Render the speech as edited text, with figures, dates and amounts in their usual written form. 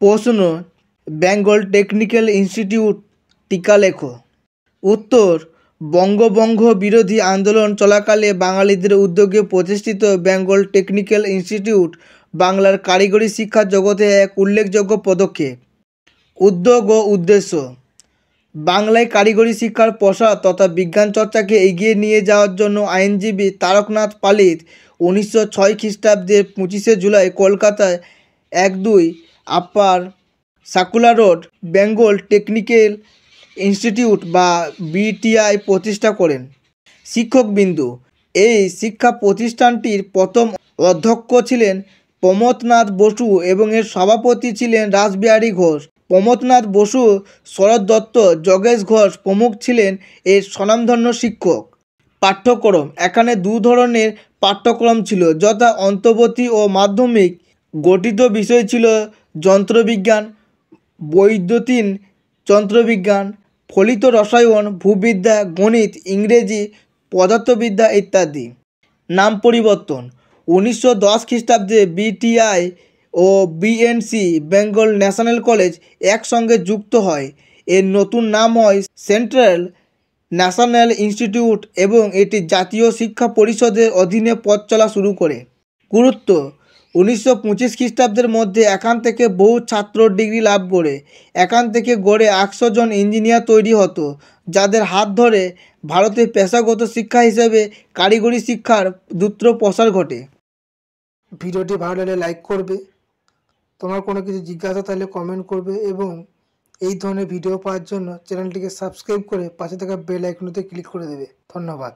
প্রশ্ন, Bengal technical institute টিকা লেখো। উত্তর, বঙ্গভঙ্গ বিরোধী আন্দোলন চলাকালে বাঙালিদের উদ্যোগে প্রতিষ্ঠিত বেঙ্গল টেকনিক্যাল ইনস্টিটিউট বাংলার কারিগরি শিক্ষা জগতে এক উল্লেখযোগ্য পদক্ষেপ। উদ্যোগ ও উদ্দেশ্য: বাংলায় কারিগরি শিক্ষার প্রসার তথা বিজ্ঞান চর্চাকে এগিয়ে নিয়ে যাওয়ার জন্য আইনজীবী তারকনাথ পালিত 1906 খ্রিস্টাব্দে 25শে জুলাই কলকাতায় 12 upper circular road Bengal technical institute বা বিটিআই প্রতিষ্ঠা করেন। শিক্ষকবৃন্দ: এই শিক্ষা প্রতিষ্ঠানটির প্রথম অধ্যক্ষ ছিলেন প্রমথনাথ বসু এবং এর সভাপতি ছিলেন রাসবিহারী ঘোষ। প্রমথনাথ বসু, শরৎ দত্ত, যোগেশ ঘোষ প্রমুখ ছিলেন এর স্বনামধন্য শিক্ষক। পাঠ্যক্রম: এখানে দু ধরনের পাঠ্যক্রম ছিল, যথা অন্তর্বর্তী ও মাধ্যমিক। গঠিত বিষয় ছিল যন্ত্রবিজ্ঞান, বৈদ্যুতিন যন্ত্রবিজ্ঞান, ফলিত রসায়ন, ভূবিদ্যা, গণিত, ইংরেজি, পদার্থবিদ্যা ইত্যাদি। নাম পরিবর্তন: 1910 খ্রিস্টাব্দে বিটিআই ও বিএনসি বেঙ্গল ন্যাশনাল কলেজ একসঙ্গে যুক্ত হয়। এর নতুন নাম হয় সেন্ট্রাল ন্যাশনাল ইনস্টিটিউট এবং এটি জাতীয় শিক্ষা পরিষদের অধীনে পথ চলা শুরু করে। গুরুত্ব: 1925 খ্রিস্টাব্দের মধ্যে এখান থেকে বহু ছাত্র ডিগ্রি লাভ করে। এখান থেকে গড়ে 100 জন ইঞ্জিনিয়ার তৈরি হতো, যাদের হাত ধরে ভারতে পেশাগত শিক্ষা হিসেবে কারিগরি শিক্ষার দ্রুত প্রসার ঘটে। ভিডিওটি ভালো লাগলে লাইক করবে, তোমার কোনো কিছু জিজ্ঞাসা থাকলে কমেন্ট করবে এবং এই ধরনের ভিডিও পাওয়ার জন্য চ্যানেলটিকে সাবস্ক্রাইব করে পাশে থাকা বেল আইকনটিতে ক্লিক করে দেবে। ধন্যবাদ।